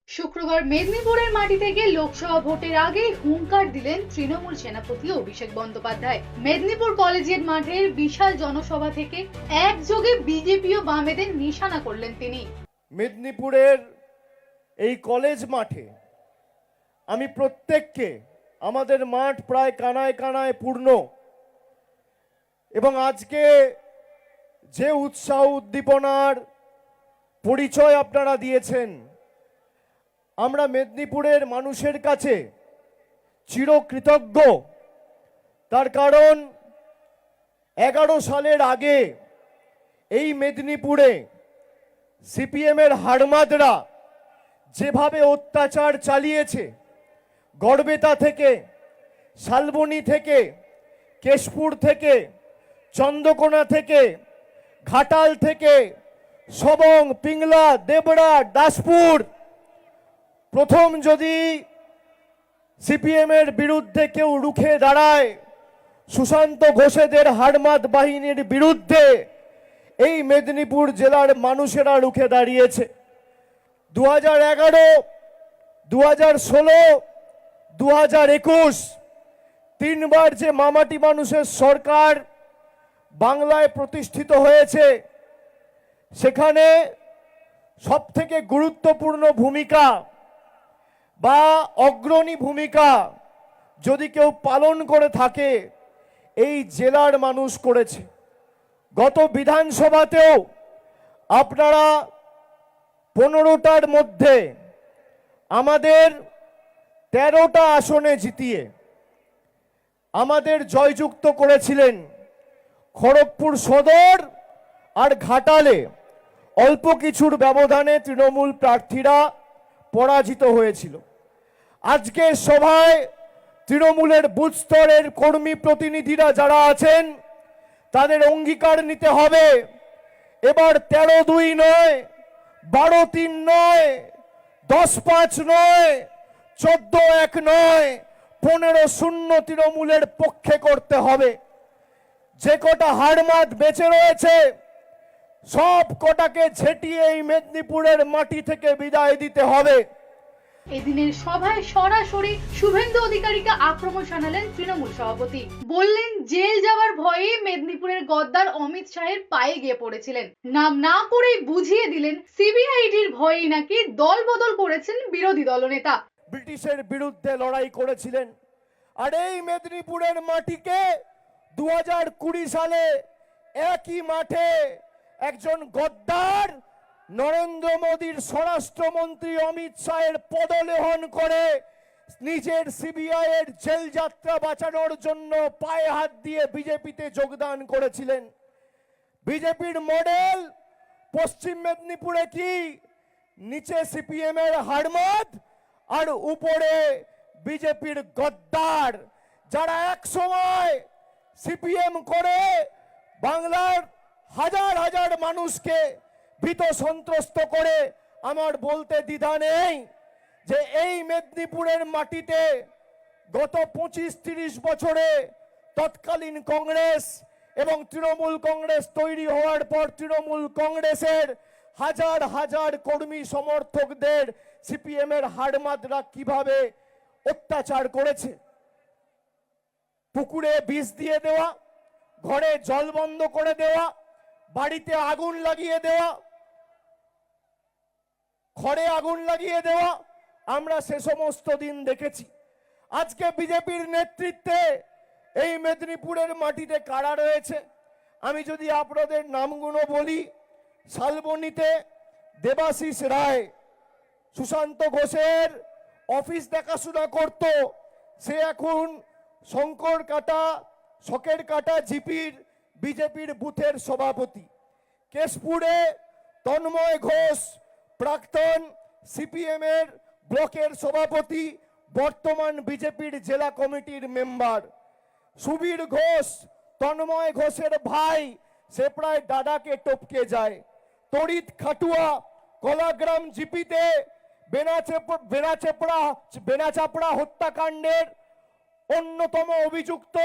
শুক্রবার মেদিনীপুরের মাটি থেকে লোকসভা ভোটের আগেই হুঙ্কার দিলেন তৃণমূল সেনাপতি অভিষেক বন্দ্যোপাধ্যায়। মেদিনীপুর কলেজিয়েট মাঠের বিশাল জনসভা থেকে একযোগে বিজেপি ও বামেদের নিশানা করলেন তিনি। মেদিনীপুরের এই কলেজ মাঠে আমি প্রত্যেককে, আমাদের মাঠ প্রায় কানায় কানায় পূর্ণ, এবং আজকে যে উৎসাহ উদ্দীপনার পরিচয় আপনারা দিয়েছেন, আমরা মেদিনীপুরের মানুষের কাছে চিরকৃতজ্ঞ। তার কারণ 11 সালের আগে এই মেদিনীপুরে সিপিএমের হাড়মাদরা যেভাবে অত্যাচার চালিয়েছে, গড়বেতা থেকে, শালবনী থেকে, কেশপুর থেকে, চন্দ্রকোনা থেকে, ঘাটাল থেকে, সবং, পিংলা, দেবড়া, দাসপুর, প্রথম যদি সিপিএমের বিরুদ্ধে কেউ রুখে দাঁড়ায়, সুশান্ত ঘোষেদের হাড়মাদ বাহিনীর বিরুদ্ধে এই মেদিনীপুর জেলার মানুষেরা রুখে দাঁড়িয়েছে। 2011, 2016, 2021 তিনবার যে মামাটি মানুষের সরকার বাংলায় প্রতিষ্ঠিত হয়েছে, সেখানে সবথেকে গুরুত্বপূর্ণ ভূমিকা বা অগ্রণী ভূমিকা যদি কেউ পালন করে থাকে, এই জেলার মানুষ করেছে। গত বিধানসভাতেও আপনারা 15টার মধ্যে আমাদের 13টা আসনে জিতিয়ে আমাদের জয়যুক্ত করেছিলেন। খড়গপুর সদর আর ঘাটালে অল্প কিছুর ব্যবধানে তৃণমূল প্রার্থীরা পরাজিত হয়েছিল। আজকের সভায় তৃণমূলের বুথ স্তরের কর্মী প্রতিনিধিরা যারা আছেন, তাদের অঙ্গীকার নিতে হবে, এবার 13-2 নয়, 12-3 নয়, 10-5 নয়, 14-1 নয়, 15-0 তৃণমূলের পক্ষে করতে হবে। যে কটা হাড়মাদ বেঁচে রয়েছে, সব কটাকে ঝেঁটিয়ে এই মেদিনীপুরের মাটি থেকে বিদায় দিতে হবে। এদিনের সভায় সরাসরি শুভেন্দু অধিকারীকে আক্রমণ শানালেন তৃণমূল সভাপতি। বললেন জেল যাওয়ার ভয়ে মেদিনীপুরের গদ্দার অমিত শাহের পায়ে গিয়ে পড়েছিলেন। নাম না করেই বুঝিয়ে দিলেন সিবিআইডির ভয়েই নাকি দল বদল করেছেন বিরোধী দলনেতা। ব্রিটিশের বিরুদ্ধে লড়াই করেছিলেন, আর এই মেদিনীপুরের মাটিকে 2020 সালে একই মাঠে একজন গদ্দার নরেন্দ্র মোদীর স্বরাষ্ট্রমন্ত্রী অমিত শাহের পদলেহন করে নিজের সিবিআই এর জেল যাত্রা বাঁচানোর জন্য পায়ে হাত দিয়ে বিজেপিতে যোগদান করেছিলেন। বিজেপির মডেল পশ্চিম মেদিনীপুরে কি? নিচে সিপিএম এর হাড়মাদ আর উপরে বিজেপির গদ্দার, যারা এক সময় সিপিএম করে বাংলার হাজার হাজার মানুষকে ভীত সন্ত্রস্ত করে। আমার বলতে দ্বিধা নেই যে এই মেদিনীপুরের মাটিতে গত 25-30 বছরে তৎকালীন কংগ্রেস এবং তৃণমূল কংগ্রেস তৈরি হওয়ার পর তৃণমূল কংগ্রেসের হাজার হাজার কর্মী সমর্থকদের সিপিএম এর হাড়মাদরা কিভাবে অত্যাচার করেছে। পুকুরে বিষ দিয়ে দেওয়া, ঘরে জল বন্ধ করে দেওয়া, বাড়িতে আগুন লাগিয়ে দেওয়া, ঘরে আগুন লাগিয়ে দেওয়া, আমরা সে সমস্ত দিন দেখেছি। আজকে বিজেপির নেতৃত্বে এই মেদিনীপুরের মাটিতে কারা রয়েছে, আমি যদি আপনাদের নামগুলো বলি, শালবনীতে দেবাশিস রায়, সুশান্ত ঘোষের অফিস দেখাশোনা করত, সে এখন শকের কাটা জিপির বিজেপির বুথের সভাপতি। কেশপুরে তন্ময় ঘোষ, প্রাক্তন সিপিএম এর ব্লকের সভাপতি, বর্তমান বিজেপির জেলা কমিটির মেম্বার। সুবীর ঘোষ, তন্ময় ঘোষের ভাই, সে প্রায় দাদাকে টপকে যায়। তড়িৎ খাটুয়া কলাগ্রাম জিপিতে বেনাচাপড়া হত্যাকাণ্ডের অন্যতম অভিযুক্ত,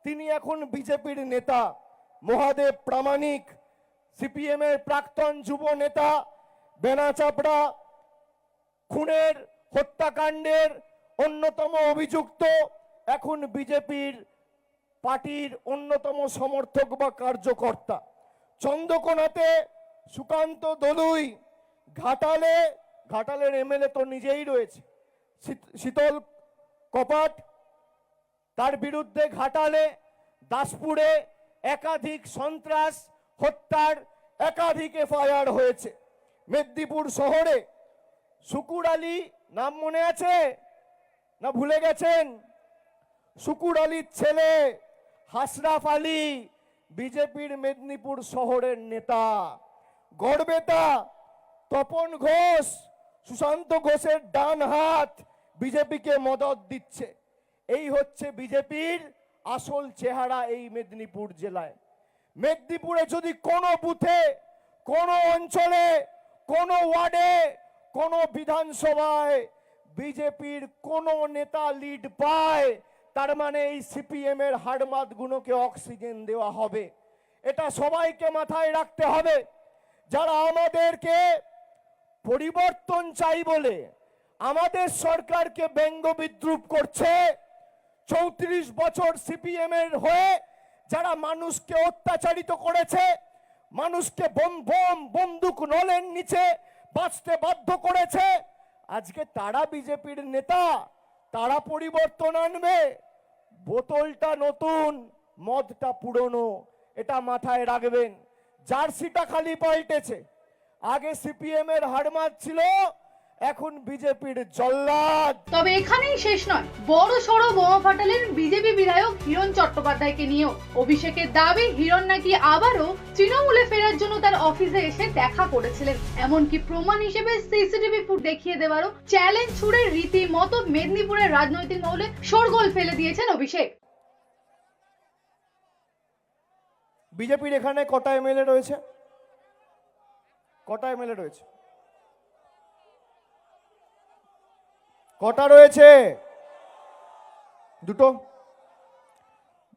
তিনি এখন বিজেপির নেতা। মহাদেব প্রামাণিক, সিপিএম এর প্রাক্তন যুব নেতা, বেনাচাপড়া খুনের হত্যাকাণ্ডের অন্যতম অভিযুক্ত, এখন বিজেপির পার্টির অন্যতম সমর্থক বা কার্যকর্তা। চন্দ্রকোনাতে সুকান্ত দলুই, ঘাটালের এমএলএ তো নিজেই রয়েছে, শীতল কপাট, তার বিরুদ্ধে ঘাটালে, দাসপুরে একাধিক সন্ত্রাস হত্যার একাধিক এফআইআর হয়েছে। মেদিনীপুর শহরে শুকুর আলী, নাম মনে আছে না ভুলে গেছেন? শুকুর আলীর ছেলে হাসরাফ আলী বিজেপির মেদিনীপুর শহরের নেতা। গড়বেতা তপন ঘোষ, সুশান্ত ঘোষের ডান হাত, বিজেপিকে মদত দিচ্ছে। এই হচ্ছে বিজেপির আসল চেহারা এই মেদিনীপুর জেলায়। মেদিনীপুরে যদি কোনো বুথে, কোনো অঞ্চলে, কোনো ওয়ার্ডে, কোনো বিধানসভায় বিজেপির কোনো নেতা লিড পায়, তার মানে এই সিপিএম এর হাড়মাতগুলোকে অক্সিজেন দেওয়া হবে। এটা সবাইকে মাথায় রাখতে হবে। যারা আমাদেরকে পরিবর্তন চাই বলে আমাদের সরকারকে ব্যঙ্গ বিদ্রুপ করছে, 34 বছর সিপিএম এর হয়ে যারা মানুষকে অত্যাচারিত করেছে, মানুষকে বন্দুক নলের নিচে বাঁচতে বাধ্য করেছে, আজকে তারা বিজেপির নেতা, তারা পরিবর্তন আনবে। বোতলটা নতুন, মদটা পুরনো, এটা মাথায় রাখবেন। জার্সিটা খালি পাল্টেছে। আগে সিপিএম এর হাড়মাত ছিল, এখন বিজেপির জল্লাদ। তবে এখানেই শেষ নয়, বড় সড়ো বোমা ফাটালেন বিজেপি বিধায়ক হিরণ চট্টোপাধ্যায়কে নিয়েও। অভিষেকের দাবি হিরণ নাকি আবারও তৃণমূলে ফেরার জন্য তার অফিসে এসে দেখা করেছিলেন। এমনকি প্রমাণ হিসেবে সিসিটিভি ফুট দেখিয়ে দেওয়ারও চ্যালেঞ্জ ছুড়ে রীতিমতো মেদিনীপুরের রাজনৈতিক মহলে শোরগোল ফেলে দিয়েছেন অভিষেক। বিজেপির এখানে কটা এমএলএ রয়েছে? কটা এমএলএ রয়েছে? কটা রয়েছে? দুটো।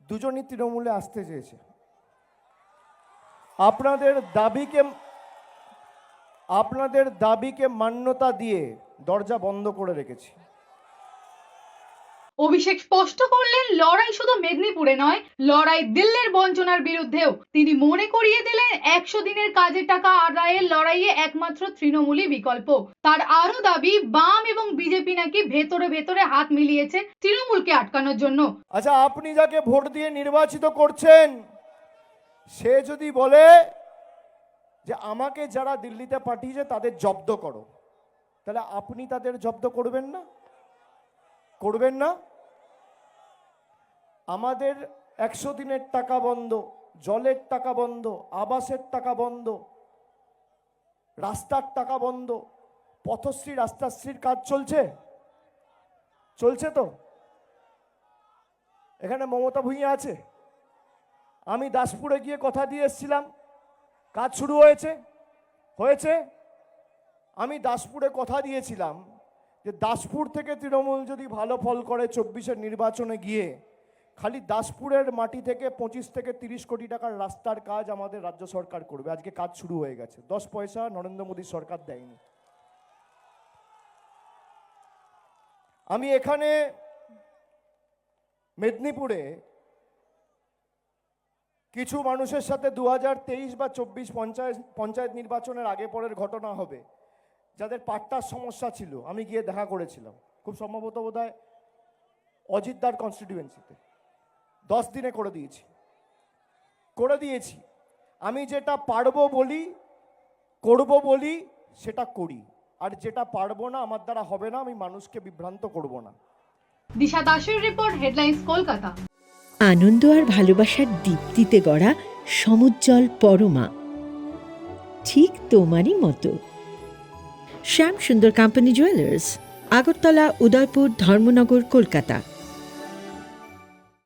দুজনই তৃণমূলে আসতে চেয়েছে। আপনাদের দাবিকে মান্যতা দিয়ে দরজা বন্ধ করে রেখেছি। অভিষেক স্পষ্ট করলেন, লড়াই শুধু মেদিনীপুরে নয়, লড়াই দিল্লির বঞ্চনার বিরুদ্ধেও। তিনি মনে করিয়ে দিলেন 100 দিনের কাজের টাকা আদায়ের লড়াইয়ে একমাত্র তৃণমূলই বিকল্প। তার আরো দাবি, বাম এবং বিজেপি নাকি ভেতরে ভেতরে হাত মিলিয়েছে তৃণমূলকে আটকানোর জন্য। আচ্ছা, আপনি যাকে ভোট দিয়ে নির্বাচিত করছেন, সে যদি বলে যে আমাকে যারা দিল্লিতে পাঠিয়েছে তাদের জব্দ করো, তাহলে আপনি তাদের জব্দ করবেন না? করবেন না? আমাদের 100 দিনের টাকা বন্ধ, জলের টাকা বন্ধ, আবাসের টাকা বন্ধ, রাস্তার টাকা বন্ধ, পথশ্রী রাস্তাশ্রীর কাজ চলছে? চলছে তো? এখানে মমতা ভূঁইয়া আছে। আমি দাসপুরে গিয়ে কথা দিয়ে এসেছিলাম, কাজ শুরু হয়েছে। আমি দাসপুরে কথা দিয়েছিলাম যে দাসপুর থেকে তৃণমূল যদি ভালো ফল করে 24-এর নির্বাচনে গিয়ে, খালি দাসপুরের মাটি থেকে 25 থেকে 30 কোটি টাকার রাস্তার কাজ আমাদের রাজ্য সরকার করবে। আজকে কাজ শুরু হয়ে গেছে। 10 পয়সা নরেন্দ্র মোদী সরকার দেয়নি। আমি এখানে মেদিনীপুরে কিছু মানুষের সাথে 2023 বা 24 পঞ্চায়েত নির্বাচনের আগে পরের ঘটনা হবে, যাদের পাট্টার সমস্যা ছিল, আমি গিয়ে দেখা করেছিলাম। খুব সম্ভবত বোধহয় অজিতদার কনস্টিটিউয়েন্সিতে 10 দিনে করে দিয়েছি। আমি যেটা পারবো বলি, করব বলি, সেটা করি। আর যেটা পারবো না, আমার দ্বারা হবে না, আমি মানুষকে বিভ্রান্ত করব না। দিশা দাসের রিপোর্ট, হেডলাইন্স কলকাতা। আনন্দ আর ভালোবাসার দীপ্তিতে গড়া সমুজ্জ্বল পরমা, ঠিক তোমারই মতো। শ্যাম সুন্দর কোম্পানি জুয়েলার্স, আগরতলা, উদয়পুর, ধর্মনগর, কলকাতা।